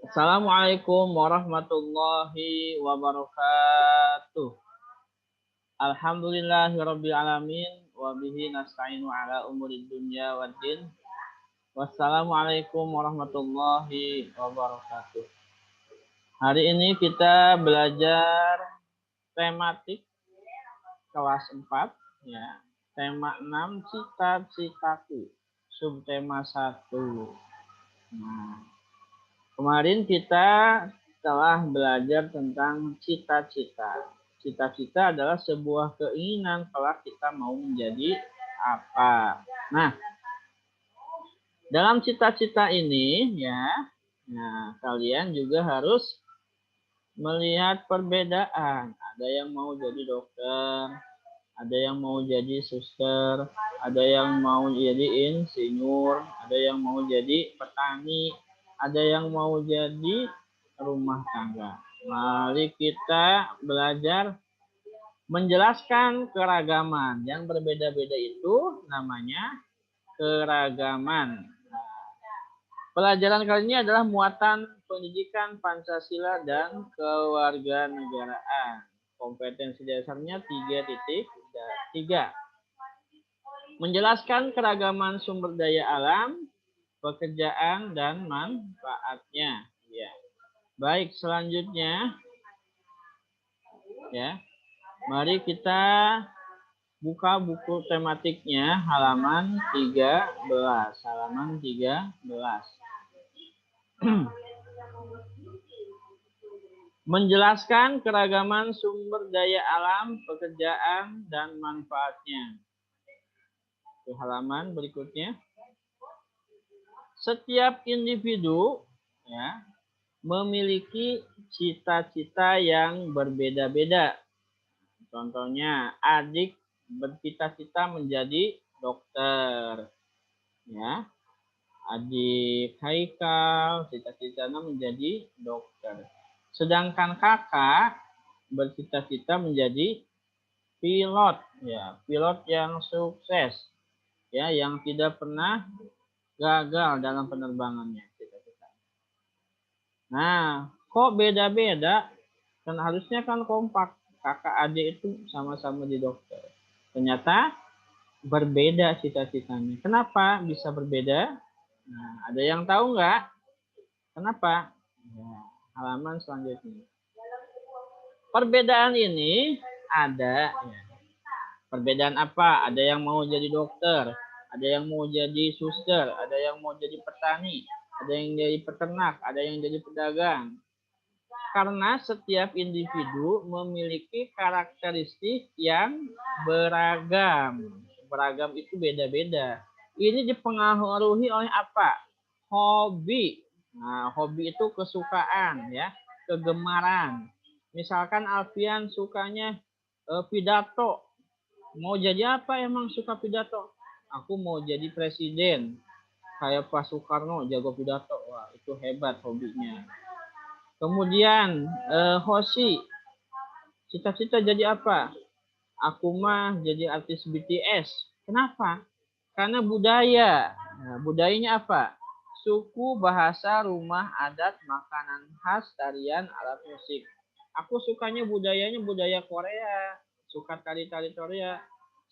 Assalamualaikum warahmatullahi wabarakatuh. Alhamdulillahirabbil alamin wa bihi nasta'inu ala umurid dunya waddin. Wassalamualaikum warahmatullahi wabarakatuh. Hari ini kita belajar tematik kelas 4 ya. Tema 6 cita-citaku. Subtema 1. Nah, kemarin kita telah belajar tentang cita-cita. Cita-cita adalah sebuah keinginan kelak kita mau menjadi apa. Nah, dalam cita-cita ini ya, nah kalian juga harus melihat perbedaan. Ada yang mau jadi dokter, ada yang mau jadi suster, ada yang mau jadi insinyur, ada yang mau jadi petani, ada yang mau jadi rumah tangga. Mari kita belajar menjelaskan keragaman. Yang berbeda-beda itu namanya keragaman. Pelajaran kali ini adalah muatan pendidikan Pancasila dan kewarganegaraan. Kompetensi dasarnya 3.3. Menjelaskan keragaman sumber daya alam, pekerjaan, dan manfaatnya. Ya. Baik, selanjutnya ya. Mari kita buka buku tematiknya halaman 13. Halaman 13. Menjelaskan keragaman sumber daya alam, pekerjaan, dan manfaatnya. Ke halaman berikutnya. Setiap individu ya memiliki cita-cita yang berbeda-beda. Contohnya, adik bercita-cita menjadi dokter. Ya. Adik Haikal cita-citanya menjadi dokter. Sedangkan kakak bercita-cita menjadi pilot, ya, pilot yang sukses, ya, yang tidak pernah gagal dalam penerbangannya. Cita-cita. Nah, kok beda-beda? Kan harusnya kan kompak. Kakak adik itu sama-sama di dokter. Ternyata berbeda cita-citanya. Kenapa bisa berbeda? Nah, ada yang tahu nggak? Kenapa? Ya, halaman selanjutnya. Perbedaan ini ada. Ya. Perbedaan apa? Ada yang mau jadi dokter, ada yang mau jadi suster, ada yang mau jadi petani, ada yang jadi peternak, ada yang jadi pedagang. Karena setiap individu memiliki karakteristik yang beragam. Beragam itu beda-beda. Ini dipengaruhi oleh apa? Hobi. Nah, hobi itu kesukaan ya, kegemaran. Misalkan Alfian sukanya pidato. Mau jadi apa emang suka pidato? Aku mau jadi presiden. Kayak Pak Soekarno jago pidato. Wah, itu hebat hobinya. Kemudian Hoshi, cita-cita jadi apa? Aku mah jadi artis BTS. Kenapa? Karena budaya. Nah, budayanya apa? Suku, bahasa, rumah, adat, makanan khas, tarian, alat musik. Aku sukanya budayanya budaya Korea. Suka tari-tari Korea.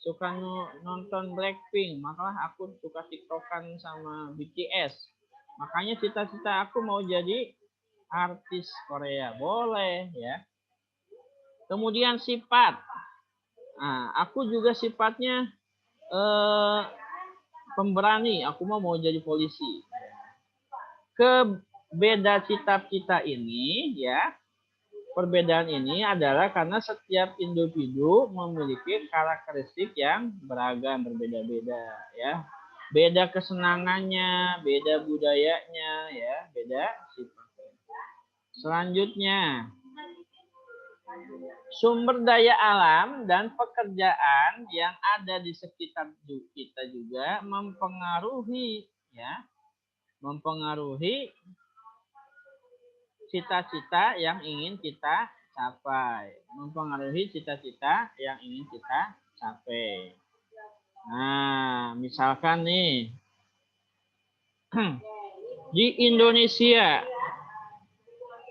Suka nonton Blackpink. Maka aku suka tiktokan sama BTS. Makanya cita-cita aku mau jadi artis Korea. Boleh ya. Kemudian sifat. Nah, aku juga sifatnya pemberani. Aku mau jadi polisi. Kebeda cita-cita ini ya, perbedaan ini adalah karena setiap individu memiliki karakteristik yang beragam, berbeda-beda ya. Beda kesenangannya, beda budayanya ya, beda sifatnya. Selanjutnya, sumber daya alam dan pekerjaan yang ada di sekitar kita juga mempengaruhi ya, mempengaruhi cita-cita yang ingin kita capai, mempengaruhi cita-cita yang ingin kita capai. Nah, misalkan nih di Indonesia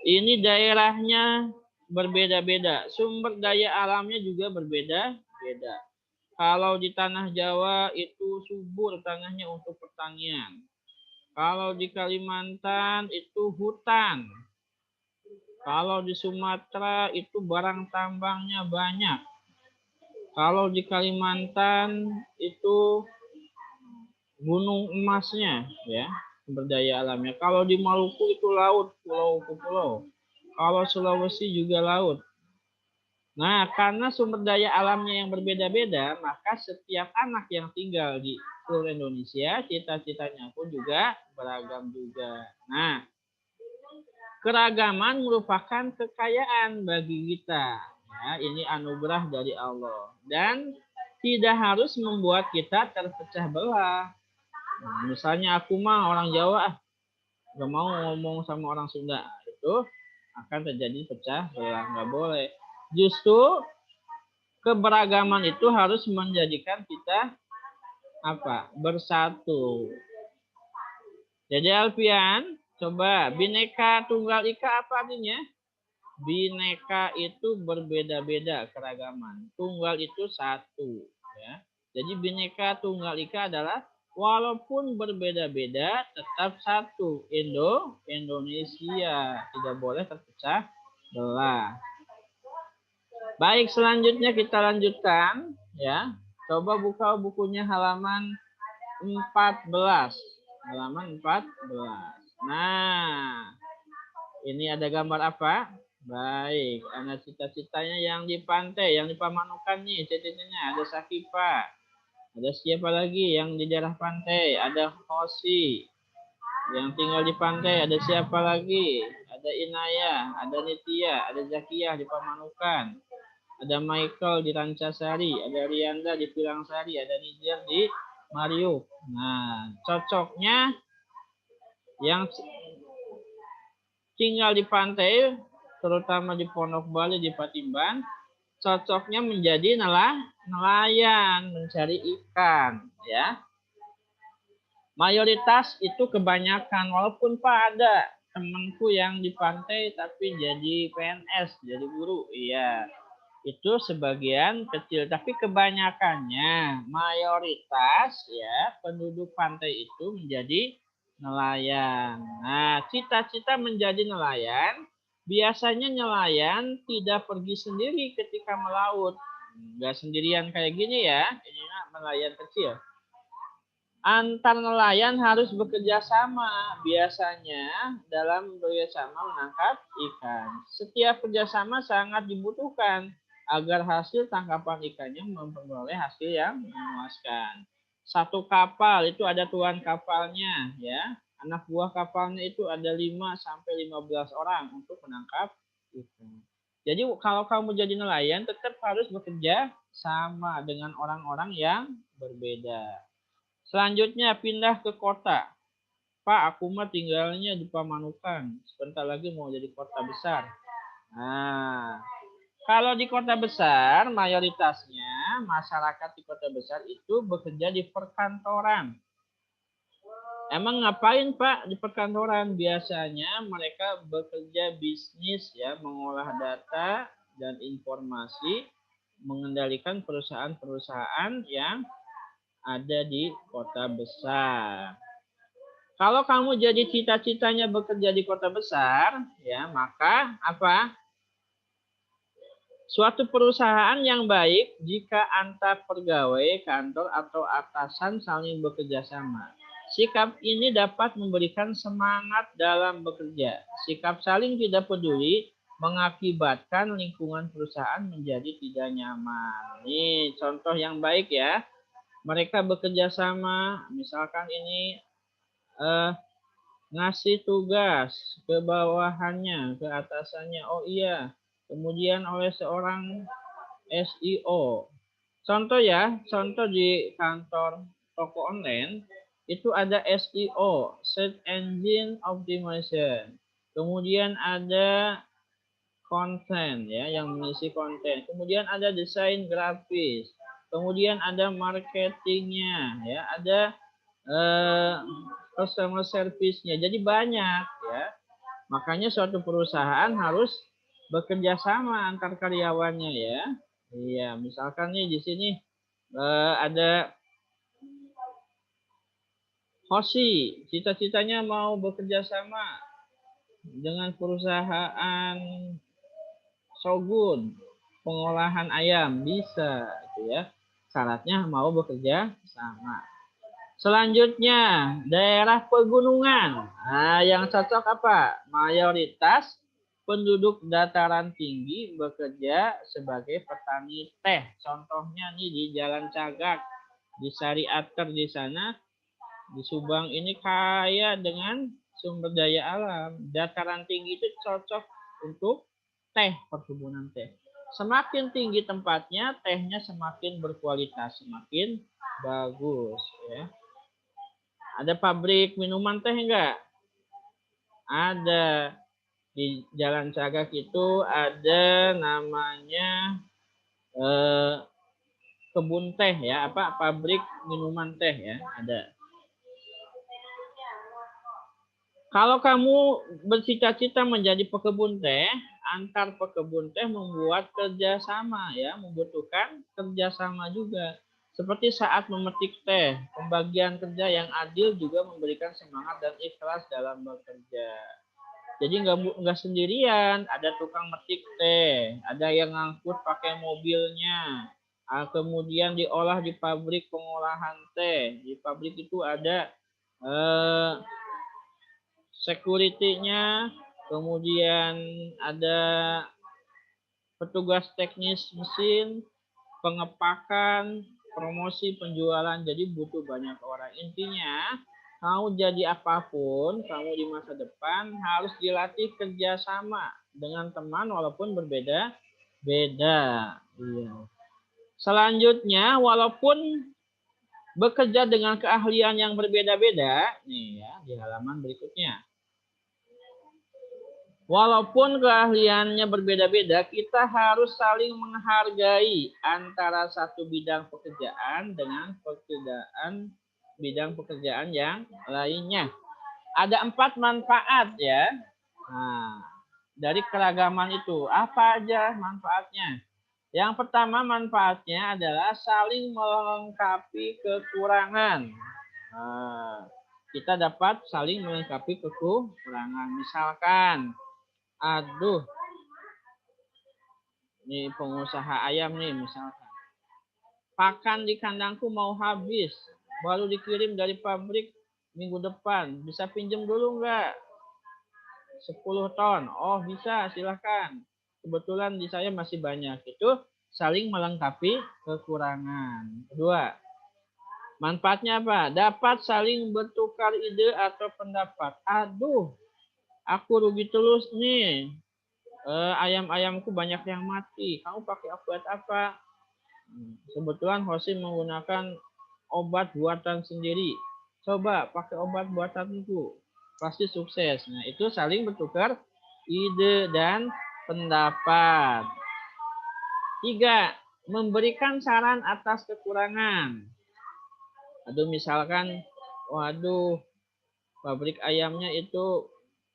Ini daerahnya berbeda-beda. Sumber daya alamnya juga berbeda-beda. Kalau di tanah Jawa itu subur tanahnya untuk pertanian. Kalau di Kalimantan itu hutan. Kalau di Sumatera itu barang tambangnya banyak. Kalau di Kalimantan itu gunung emasnya, ya, sumber daya alamnya. Kalau di Maluku itu laut, pulau ke pulau. Kalau Sulawesi juga laut. Nah, karena sumber daya alamnya yang berbeda-beda, maka setiap anak yang tinggal di seluruh Indonesia, cita-citanya pun juga beragam juga. Nah, keragaman merupakan kekayaan bagi kita. Ya, ini anugerah dari Allah. Dan tidak harus membuat kita terpecah belah. Nah, misalnya aku mah orang Jawa, gak mau ngomong sama orang Sunda. Itu akan terjadi pecah belah. Nggak boleh. Justru keberagaman itu harus menjadikan kita apa? Bersatu. Jadi Alfian, coba bineka tunggal ika apa artinya? Bineka itu berbeda-beda keragaman. Tunggal itu satu, ya. Jadi bineka tunggal ika adalah walaupun berbeda-beda tetap satu. Indonesia tidak boleh terpecah belah. Baik, selanjutnya kita lanjutkan, ya. Coba buka bukunya halaman 14. Halaman 14. Nah, ini ada gambar apa? Baik, ada cita-citanya yang di pantai, yang di Pamanukan nih, cita-citanya ada Sakipa. Ada siapa lagi yang di daerah pantai? Ada Hosi. Yang tinggal di pantai ada siapa lagi? Ada Inaya, ada Nitya, ada Zakiah di Pamanukan. Ada Michael di Rancasari, ada Rianda di Pilangsari, ada Nijar di Mariuk. Nah, cocoknya yang tinggal di pantai, terutama di Pondok Bali, di Patimban, cocoknya menjadi nelayan, mencari ikan, ya. Mayoritas itu kebanyakan, walaupun Pak ada temanku yang di pantai tapi jadi PNS, jadi guru, iya. Itu sebagian kecil, tapi kebanyakannya mayoritas ya penduduk pantai itu menjadi nelayan. Nah, cita-cita menjadi nelayan, biasanya nelayan tidak pergi sendiri ketika melaut. Enggak sendirian kayak gini ya, ini nelayan kecil. Antar nelayan harus bekerja sama biasanya dalam bekerjasama menangkap ikan. Setiap kerjasama sangat dibutuhkan agar hasil tangkapan ikannya memperoleh hasil yang memuaskan. Satu kapal itu ada tuan kapalnya, ya. Anak buah kapalnya itu ada 5 sampai 15 orang untuk menangkap ikan. Jadi kalau kamu jadi nelayan tetap harus bekerja sama dengan orang-orang yang berbeda. Selanjutnya pindah ke kota. Pak, aku mah tinggalnya di Pamanukan. Sebentar lagi mau jadi kota besar. Nah, kalau di kota besar, mayoritasnya masyarakat di kota besar itu bekerja di perkantoran. Emang ngapain Pak di perkantoran? Biasanya mereka bekerja bisnis ya, mengolah data dan informasi, mengendalikan perusahaan-perusahaan yang ada di kota besar. Kalau kamu jadi cita-citanya bekerja di kota besar, ya maka apa? Suatu perusahaan yang baik jika antar pegawai kantor atau atasan saling bekerja sama. Sikap ini dapat memberikan semangat dalam bekerja. Sikap saling tidak peduli mengakibatkan lingkungan perusahaan menjadi tidak nyaman. Ini contoh yang baik ya. Mereka bekerja sama, misalkan ini ngasih tugas ke bawahannya, ke atasannya. Oh iya, kemudian oleh seorang SEO. Contoh ya, contoh di kantor toko online itu ada SEO, Search Engine Optimization. Kemudian ada konten ya yang mengisi konten. Kemudian ada desain grafis. Kemudian ada marketingnya ya, ada customer service-nya. Jadi banyak ya. Makanya suatu perusahaan harus bekerja sama antar karyawannya ya. Iya, misalkan nih di sini ada Hoshi, cita-citanya mau bekerja sama dengan perusahaan Shogun pengolahan ayam, bisa gitu ya. Syaratnya mau bekerja sama. Selanjutnya, daerah pegunungan. Nah, yang cocok apa? Mayoritas penduduk dataran tinggi bekerja sebagai petani teh. Contohnya nih di Jalan Cagak, di Sariater di sana, di Subang ini kaya dengan sumber daya alam. Dataran tinggi itu cocok untuk teh, perkebunan teh. Semakin tinggi tempatnya, tehnya semakin berkualitas, semakin bagus ya. Ada pabrik minuman teh enggak? Ada. Di Jalan Cagak itu ada namanya kebun teh ya, apa pabrik minuman teh ya, ada. Kalau kamu bercita-cita menjadi pekebun teh, antar pekebun teh membuat kerjasama ya, membutuhkan kerjasama juga. Seperti saat memetik teh, pembagian kerja yang adil juga memberikan semangat dan ikhlas dalam bekerja. Jadi nggak sendirian, ada tukang metik teh, ada yang ngangkut pakai mobilnya, kemudian diolah di pabrik pengolahan teh. Di pabrik itu ada eh, security-nya, kemudian ada petugas teknis mesin, pengepakan, promosi, penjualan. Jadi butuh banyak orang. Intinya, mau jadi apapun, kamu di masa depan harus dilatih kerjasama dengan teman walaupun berbeda-beda. Iya. Selanjutnya, walaupun bekerja dengan keahlian yang berbeda-beda, nih ya di halaman berikutnya. Walaupun keahliannya berbeda-beda, kita harus saling menghargai antara satu bidang pekerjaan dengan bidang pekerjaan yang lainnya. Ada 4 manfaat ya. Nah, dari keragaman itu, apa aja manfaatnya? Yang pertama manfaatnya adalah saling melengkapi kekurangan. Nah, kita dapat saling melengkapi kekurangan. Misalkan, aduh, ini pengusaha ayam nih misalkan. Pakan di kandangku mau habis, baru dikirim dari pabrik minggu depan. Bisa pinjem dulu nggak? 10 ton. Oh bisa, silahkan. Kebetulan di saya masih banyak. Itu saling melengkapi kekurangan. Kedua, manfaatnya apa? Dapat saling bertukar ide atau pendapat. Aduh, aku rugi terus nih. Ayam-ayamku banyak yang mati. Kamu pakai obat apa? Kebetulan Hoshi menggunakan obat buatan sendiri. Coba pakai obat buatanku. Pasti sukses. Nah, itu saling bertukar ide dan pendapat. 3. Memberikan saran atas kekurangan. Aduh, misalkan, waduh, pabrik ayamnya itu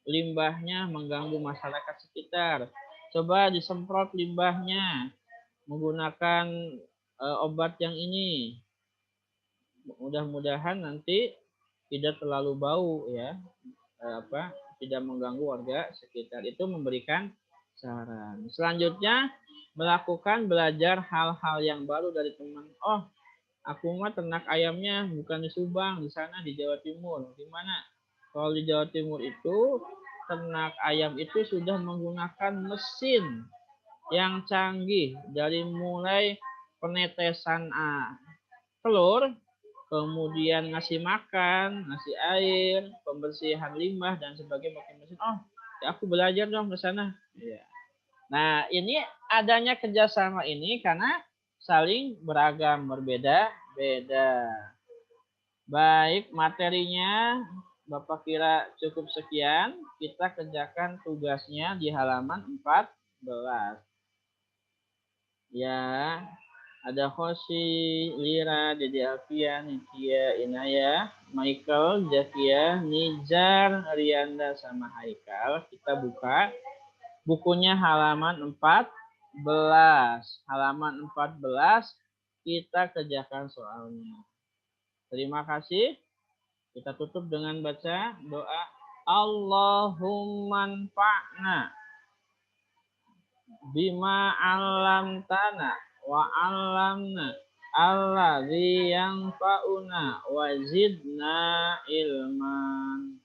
limbahnya mengganggu masyarakat sekitar. Coba disemprot limbahnya menggunakan obat yang ini. Mudah-mudahan nanti tidak terlalu bau ya, tidak mengganggu warga sekitar. Itu memberikan saran. Selanjutnya melakukan belajar hal-hal yang baru dari teman. Oh, aku mah ternak ayamnya bukan di Subang, di sana di Jawa Timur. Gimana? Kalau di Jawa Timur itu ternak ayam itu sudah menggunakan mesin yang canggih dari mulai penetesan telur, kemudian ngasih makan, ngasih air, pembersihan limbah dan sebagainya pakai mesin. Oh, ya aku belajar dong ke sana. Ya. Nah, ini adanya kerjasama ini karena saling beragam, berbeda-beda. Baik, materinya Bapak kira cukup sekian. Kita kerjakan tugasnya di halaman 14. Ya. Ada Hoshi, Lira, Dede Alfian, Nitia, Inaya, Michael, Jakia, Nijar, Rianda, sama Haikal. Kita buka bukunya halaman 14. Halaman 14 kita kerjakan soalnya. Terima kasih. Kita tutup dengan baca doa Allahumma anfa'na bima 'allamtana wa 'allamna alladzi yanfa'una wa zidna ilman.